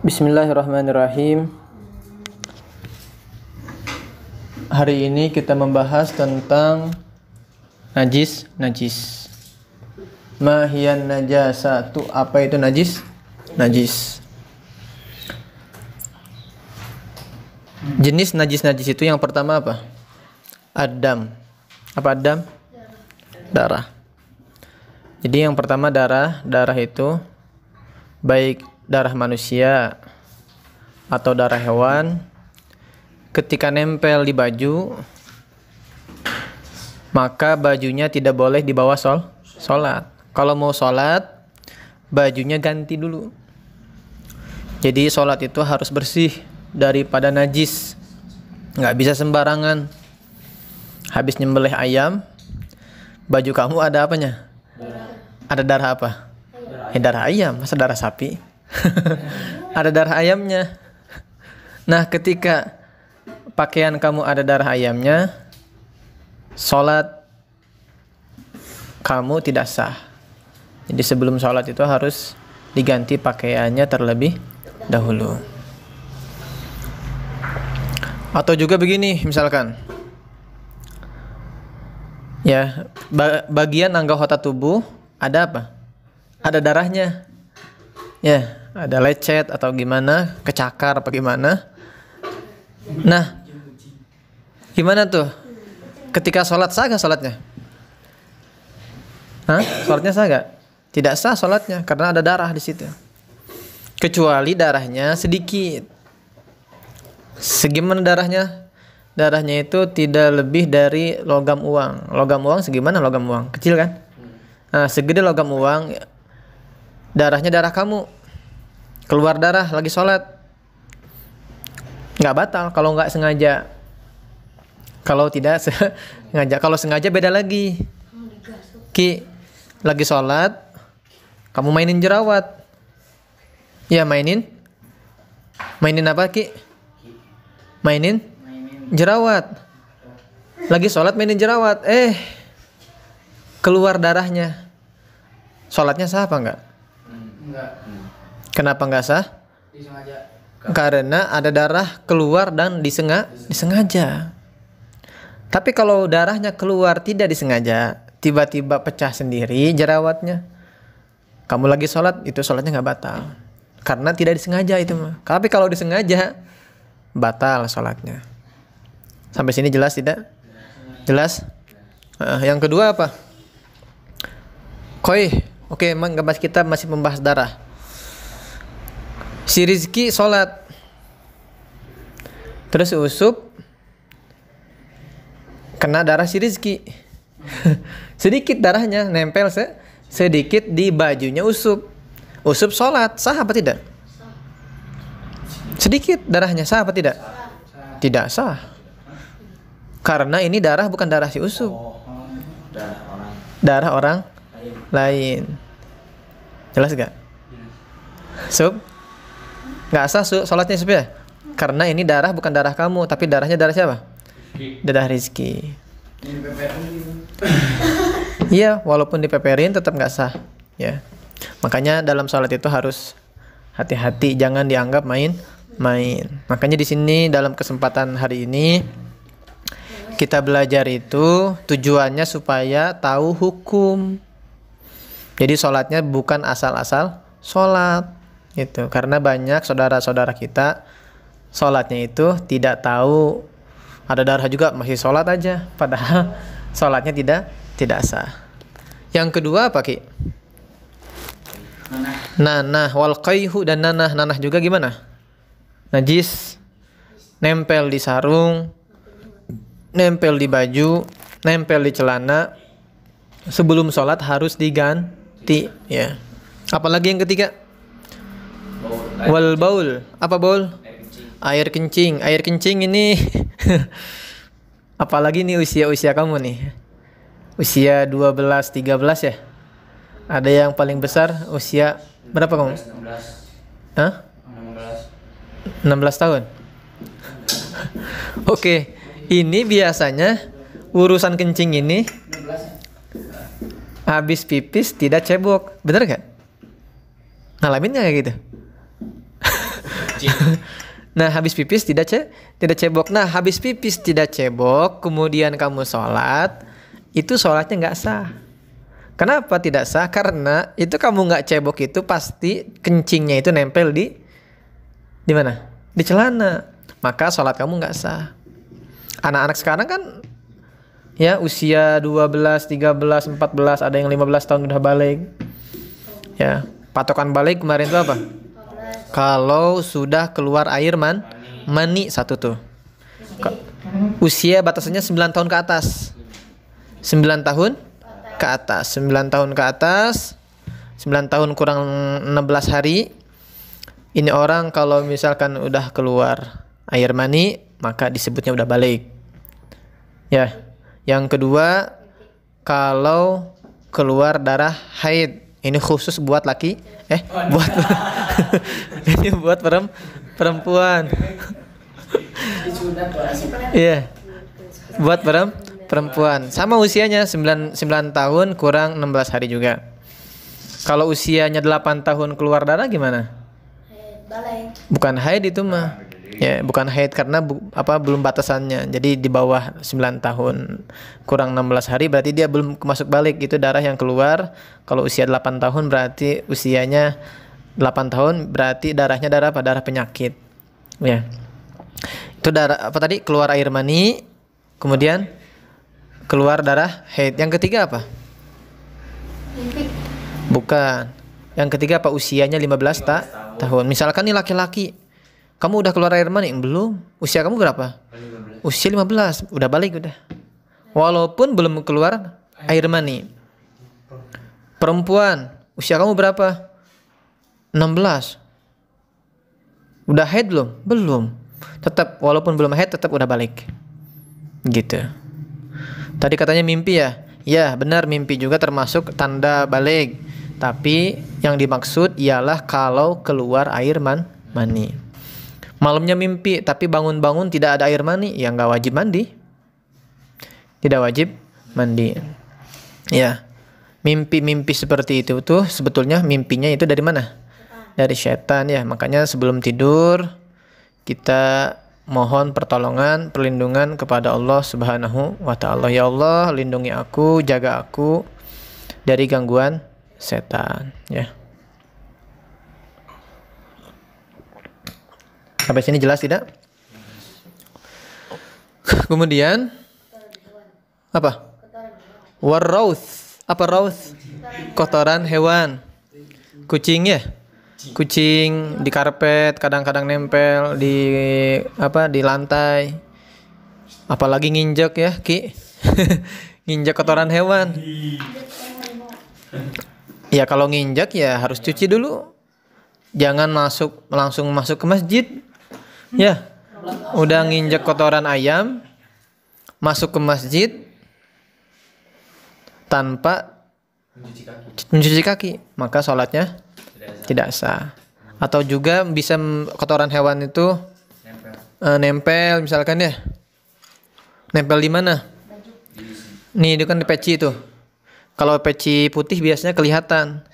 Bismillahirrahmanirrahim. Hari ini kita membahas tentang najis. Ma hiyan najasatu, apa itu najis? Najis. Jenis najis itu yang pertama apa? Adam. Apa adam? Darah. Jadi yang pertama darah itu baik darah manusia atau darah hewan, ketika nempel di baju, maka bajunya tidak boleh dibawa sholat. Kalau mau sholat, bajunya ganti dulu. Jadi sholat itu harus bersih daripada najis. Nggak bisa sembarangan. Habis nyembelih ayam, baju kamu ada apanya? Ada darah apa? Darah ayam, masa darah sapi? Ada darah ayamnya. Nah, ketika pakaian kamu ada darah ayamnya, sholat kamu tidak sah. Jadi sebelum sholat itu harus diganti pakaiannya terlebih dahulu. Atau juga begini, misalkan ya, bagian anggota tubuh ada apa? Ada darahnya. Ya, ada lecet atau gimana, kecakar apa gimana. Nah, gimana tuh? Ketika sholat sah gak sholatnya? Sholatnya sah gak? Tidak sah sholatnya karena ada darah di situ. Kecuali darahnya sedikit. Segimana darahnya? Darahnya itu tidak lebih dari logam uang. Logam uang segimana logam uang? Kecil kan? Nah, segede logam uang, darahnya darah kamu. Keluar darah lagi sholat, nggak batal kalau nggak sengaja. Kalau tidak sengaja, kalau sengaja beda lagi. Ki, lagi sholat, kamu mainin jerawat. Ya, mainin apa Ki? Mainin jerawat. Lagi sholat mainin jerawat. Keluar darahnya. Sholatnya sah apa enggak? Enggak. Kenapa enggak sah? Disengaja. Karena ada darah keluar dan disengaja. Tapi kalau darahnya keluar tidak disengaja, tiba-tiba pecah sendiri jerawatnya, kamu lagi sholat, itu sholatnya nggak batal. Karena tidak disengaja itu mah. Tapi kalau disengaja, batal sholatnya. Sampai sini jelas tidak? Jelas? Yang kedua apa? Oke, kita masih membahas darah. Si Rizki sholat, terus usup, kena darah si Rizki. Sedikit darahnya nempel sedikit di bajunya usup. Usup sholat, sah apa tidak? Sedikit darahnya, sah apa tidak? Tidak sah. Karena ini darah bukan darah si usup. Darah orang lain. Jelas gak? Sub? Gak sah sholatnya sub ya? Karena ini darah bukan darah kamu, tapi darahnya darah siapa? Darah Rizki. Iya, walaupun dipeperin tetap gak sah. Ya. Makanya dalam sholat itu harus hati-hati, jangan dianggap main-main. Makanya di sini dalam kesempatan hari ini kita belajar itu tujuannya supaya tahu hukum. Jadi sholatnya bukan asal-asal sholat gitu. Karena banyak saudara-saudara kita sholatnya itu tidak tahu ada darah juga masih sholat aja, padahal sholatnya tidak sah. Yang kedua apa Ki? Nanah. Wal qayhu dan nanah. Nanah juga gimana? Najis, nempel di sarung, nempel di baju, nempel di celana. Sebelum sholat harus diganti ya. Apalagi yang ketiga? Wal baul. Apa baul? Air kencing. Air kencing ini apalagi nih usia kamu nih. Usia 12, 13 ya? Ada yang paling besar usia berapa kamu? 16 tahun. Oke, ini biasanya urusan kencing ini habis pipis tidak cebok, bener gak? Ngalaminnya kayak gitu? Nah, habis pipis tidak cebok. Nah, habis pipis tidak cebok, kemudian kamu sholat, itu sholatnya nggak sah. Kenapa tidak sah? Karena itu kamu nggak cebok itu pasti kencingnya itu nempel di mana? Di celana. Maka sholat kamu nggak sah. Anak-anak sekarang kan ya usia 12, 13, 14, ada yang 15 tahun udah balik. Ya, patokan balik kemarin itu apa? Kalau sudah keluar air mani satu tuh. Usia batasannya 9 tahun ke atas. 9 tahun ke atas. 9 tahun ke atas. 9 tahun kurang 16 hari. Ini orang kalau misalkan udah keluar air mani, maka disebutnya udah balik. Ya. Yang kedua, kalau keluar darah haid. Ini khusus buat laki, buat ini buat perempuan. Iya. Buat perempuan. Sama usianya 9 tahun kurang 16 hari juga. Kalau usianya 8 tahun keluar darah gimana? Bukan haid itu mah. Ya, bukan haid karena belum batasannya. Jadi di bawah 9 tahun kurang 16 hari berarti dia belum masuk balik. Itu darah yang keluar. Kalau usia 8 tahun berarti usianya 8 tahun berarti darahnya darah apa? Darah penyakit. Ya. Itu darah apa tadi? Keluar air mani, kemudian keluar darah haid. Yang ketiga apa? Bukan. Yang ketiga apa? Usianya 15 tahun. Misalkan nih laki-laki, kamu udah keluar air mani? Belum. Usia kamu berapa? Usia 15. Udah balik udah. Walaupun belum keluar air mani. Perempuan, usia kamu berapa? 16. Udah haid belum? Belum. Tetap walaupun belum haid tetap udah balik. Gitu. Tadi katanya mimpi ya? Ya, benar mimpi juga termasuk tanda balik. Tapi yang dimaksud ialah kalau keluar air mani. Malamnya mimpi tapi bangun-bangun tidak ada air mani, ya nggak wajib mandi. Tidak wajib mandi. Ya. Mimpi-mimpi seperti itu tuh sebetulnya mimpinya itu dari mana? Dari setan ya. Makanya sebelum tidur kita mohon pertolongan, perlindungan kepada Allah Subhanahu wa taala. Ya Allah, lindungi aku, jaga aku dari gangguan setan, ya. Sampai sini jelas tidak? Kemudian apa? Warrauth. Apa rauth? Kotoran hewan. Kucing ya? Kucing di karpet kadang-kadang nempel di lantai. Apalagi nginjek ya, Ki. Nginjek kotoran hewan. Ya kalau nginjek ya harus cuci dulu. Jangan langsung masuk ke masjid. Ya, udah nginjek kotoran ayam, masuk ke masjid tanpa mencuci kaki, maka sholatnya tidak sah. Atau juga bisa kotoran hewan itu nempel misalkan ya. Nempel di mana? Nih, itu kan di peci itu. Kalau peci putih biasanya kelihatan.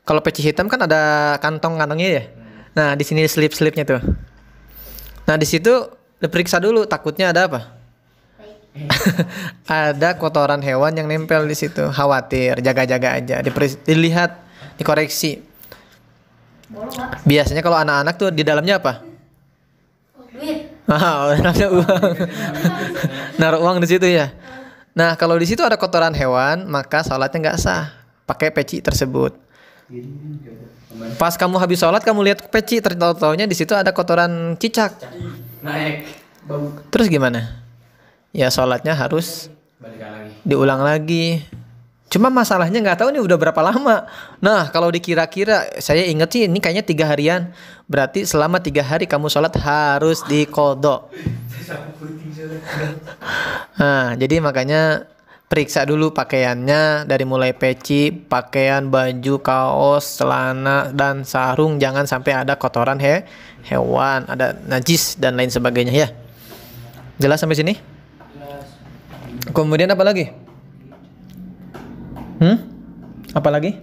Kalau peci hitam kan ada kantong-kantongnya ya. Nah, di sini slip-slipnya tuh. Nah, di situ diperiksa dulu, takutnya ada apa? Ada kotoran hewan yang nempel di situ. Khawatir, jaga-jaga aja. Dilihat, dikoreksi. Biasanya kalau anak-anak tuh di dalamnya apa? Duit. Dalamnya uang. Naruh uang di situ ya. Nah, kalau di situ ada kotoran hewan, maka sholatnya nggak sah. Pakai peci tersebut. Pas kamu habis sholat, kamu lihat peci, tertahu-tahunya di situ ada kotoran cicak. Naik. Terus gimana? Ya sholatnya harus diulang lagi. Cuma masalahnya nggak tahu nih udah berapa lama. Nah, kalau dikira-kira, saya ingat sih ini kayaknya 3 harian. Berarti selama 3 hari kamu sholat harus diqodho. Nah, jadi makanya periksa dulu pakaiannya dari mulai peci, pakaian, baju, kaos, celana, dan sarung. Jangan sampai ada kotoran hewan, ada najis dan lain sebagainya ya. Jelas sampai sini? Kemudian apa lagi? Apa lagi?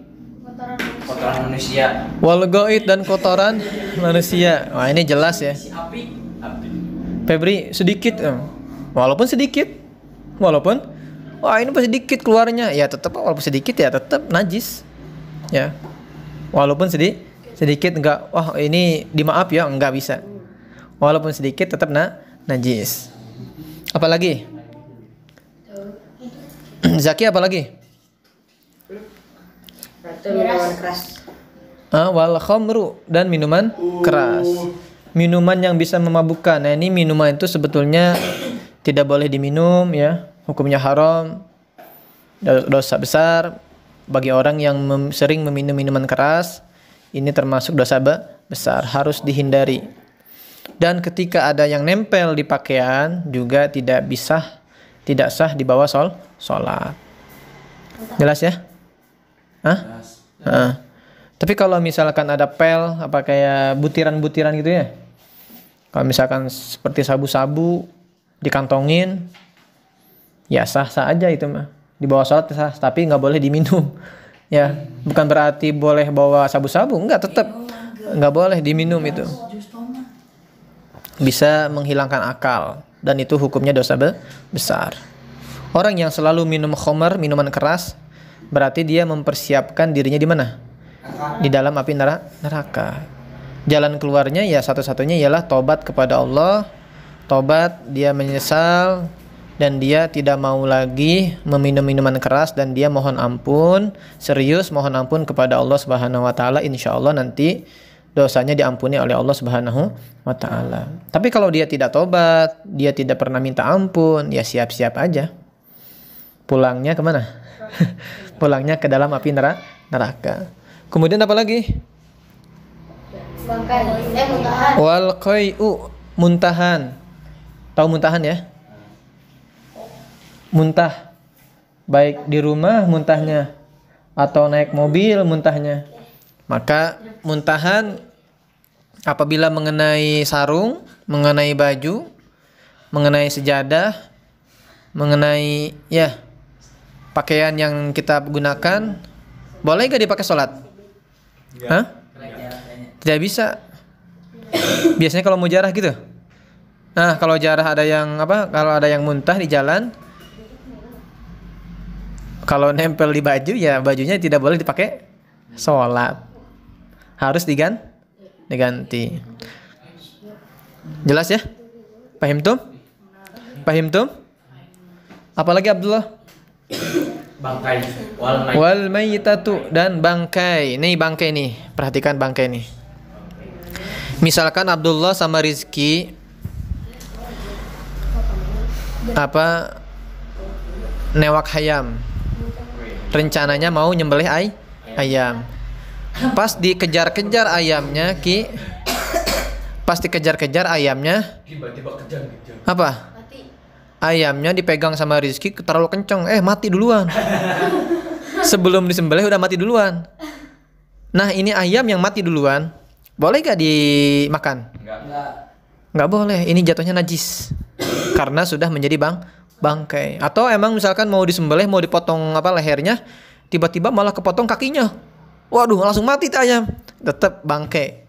kotoran manusia. Wal goit dan kotoran manusia. Wah, ini jelas ya. Si api. Febri sedikit, walaupun sedikit, walaupun, wah ini pasti sedikit keluarnya, ya tetap walaupun sedikit ya tetap najis, ya, walaupun sedikit enggak, wah ini dimaaf ya enggak bisa, walaupun sedikit tetap najis. Apalagi? Zaki apalagi? Minuman keras. Wal khamru dan minuman keras. Minuman yang bisa memabukkan. Nah, ini minuman itu sebetulnya tidak boleh diminum ya. Hukumnya haram. Dosa besar bagi orang yang sering meminum minuman keras. Ini termasuk dosa besar, harus dihindari. Dan ketika ada yang nempel di pakaian juga tidak sah dibawa sholat. Jelas ya? Tapi kalau misalkan ada pel apa kayak butiran-butiran gitu ya. Kalau misalkan seperti sabu-sabu dikantongin, ya sah-sah aja itu mah. Dibawa sholat sah, tapi nggak boleh diminum. Ya, bukan berarti boleh bawa sabu-sabu, enggak, tetap nggak boleh diminum itu. Bisa menghilangkan akal dan itu hukumnya dosa besar. Orang yang selalu minum khamr, minuman keras, berarti dia mempersiapkan dirinya di mana? Di dalam api neraka. Jalan keluarnya ya satu-satunya ialah tobat kepada Allah. Tobat, dia menyesal dan dia tidak mau lagi meminum minuman keras dan dia mohon ampun, serius mohon ampun kepada Allah Subhanahu wa taala. Insyaallah nanti dosanya diampuni oleh Allah Subhanahu wa taala. Tapi kalau dia tidak tobat, dia tidak pernah minta ampun, ya siap-siap aja. Pulangnya kemana? Pulangnya ke dalam api neraka. Kemudian apa lagi? Muntahan. Wal qai'u, muntahan. Tahu muntahan ya? Muntah. Baik di rumah muntahnya atau naik mobil muntahnya. Maka muntahan apabila mengenai sarung, mengenai baju, mengenai sejadah, mengenai ya pakaian yang kita gunakan, boleh gak dipakai sholat? Hah? Tidak bisa. Biasanya kalau mau jarah gitu. Nah, kalau jarah ada yang apa? Kalau ada yang muntah di jalan, kalau nempel di baju ya bajunya tidak boleh dipakai sholat. Harus diganti. Jelas ya? Paham tuh? Paham tuh? Apalagi Abdullah? Bangkai. Wal mayyitatu dan bangkai. Nih bangkai nih. Perhatikan bangkai nih. Misalkan Abdullah sama Rizki newak ayam. Rencananya mau nyembelih ayam. Pas dikejar-kejar ayamnya, pas dikejar-kejar ayamnya, apa? Ayamnya dipegang sama Rizki terlalu kenceng, mati duluan. Sebelum disembelih udah mati duluan. Nah, ini ayam yang mati duluan, boleh gak dimakan? Nggak boleh, ini jatuhnya najis. Karena sudah menjadi bangkai. Atau emang misalkan mau disembelih, mau dipotong lehernya, tiba-tiba malah kepotong kakinya. Waduh, langsung mati tuh ayam. Tetap bangkai.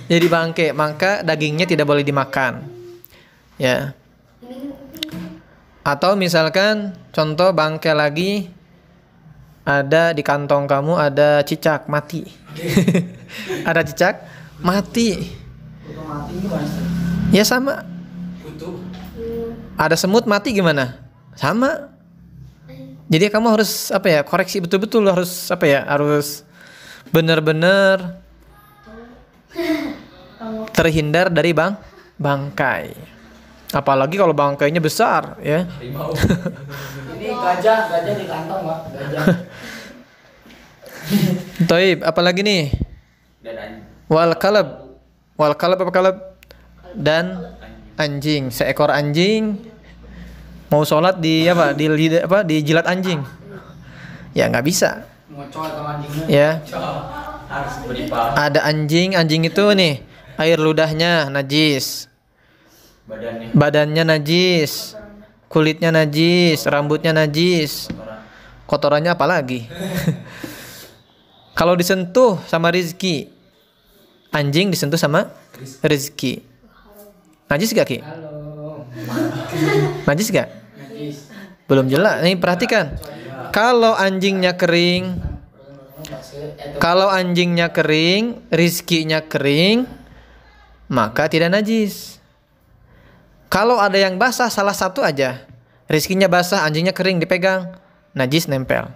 Jadi bangkai, maka dagingnya tidak boleh dimakan. Ya. Atau misalkan contoh bangkai lagi, ada di kantong kamu ada cicak mati. Ada cicak mati. Ya sama. Ada semut mati gimana? Sama. Jadi kamu harus koreksi betul-betul, harus harus benar-benar terhindar dari bangkai. Apalagi kalau bangkainya besar ya. Ini gajah di kantong, Pak. Gajah. Toib, apalagi nih? Wal kalab apa kalab? Dan anjing, seekor anjing mau sholat dijilat anjing. Ya nggak bisa. Ngocol sama anjingnya. Ya. Harus beribadah. Ada anjing itu nih, air ludahnya najis. Badannya najis, kulitnya najis, rambutnya najis, kotorannya apa lagi? Kalau disentuh sama rizki, anjing disentuh sama rizki, najis gak Ki? Halo. Najis gak? Najis. Belum jelas. Nih perhatikan. Kalau anjingnya kering, rizkinya kering, maka tidak najis. Kalau ada yang basah salah satu aja, rizkinya basah, anjingnya kering dipegang, najis nempel.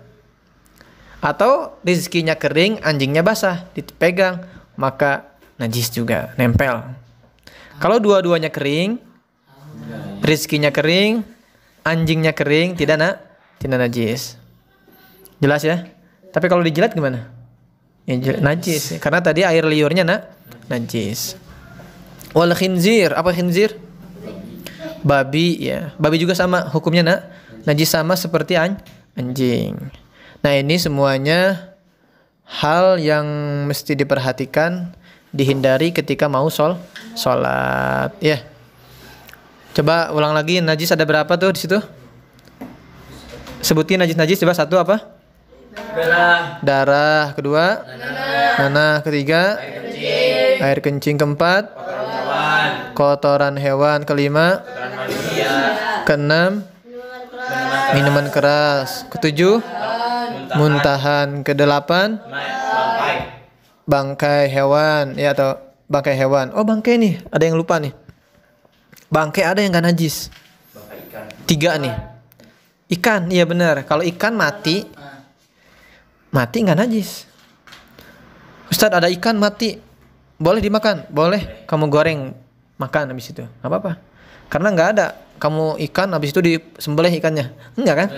Atau rizkinya kering, anjingnya basah dipegang, maka najis juga nempel. Kalau dua-duanya kering, rizkinya kering, anjingnya kering, tidak najis. Jelas ya? Tapi kalau dijilat gimana? Ya, najis. Karena tadi air liurnya najis. Wal khinzir, apa khinzir? Babi ya. Babi juga sama hukumnya najis, sama seperti anjing. Nah, ini semuanya hal yang mesti diperhatikan, dihindari ketika mau sholat ya. Coba ulang lagi, najis ada berapa tuh di situ? Sebutin najis-najis, coba. Satu apa? Darah. Kedua? Nanah. Ketiga? Air kencing. Keempat? Kotoran hewan. Kelima? Keenam? Minuman keras. Ketujuh? Muntahan. Kedelapan? Bangkai hewan ya, atau bangkai hewan. Oh, bangkai nih, ada yang lupa nih. Bangkai ada yang gak najis. 3 nih. Ikan, iya benar. Kalau ikan mati nggak najis. Ustadz, ada ikan mati, boleh dimakan? Boleh. Kamu goreng makan habis itu, nggak apa-apa. Karena nggak ada kamu ikan habis itu disembelih ikannya, enggak kan?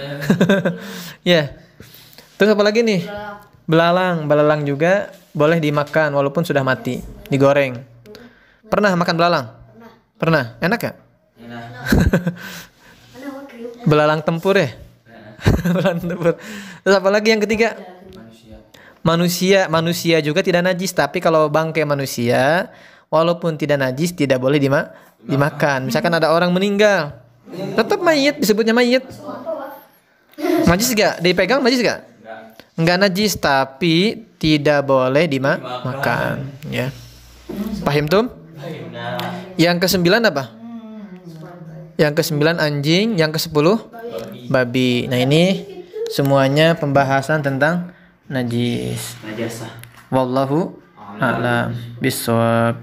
Ya. Terus apa lagi nih? Belalang juga boleh dimakan walaupun sudah mati, digoreng. Pernah makan belalang? Pernah. Enak ya? Belalang tempur ya? Belalang tempur. Terus apa lagi yang ketiga? Manusia juga tidak najis, tapi kalau bangkai manusia walaupun tidak najis tidak boleh dimakan. Misalkan ada orang meninggal, tetap mayit, disebutnya mayit. Najis gak? Dipegang najis gak? Enggak najis, tapi tidak boleh dimakan ya. Paham tuh? Yang ke-9 apa? Yang ke-9 anjing, yang ke-10 babi. Nah, ini semuanya pembahasan tentang najis. Najasa. Wallahu a'lam bishawab.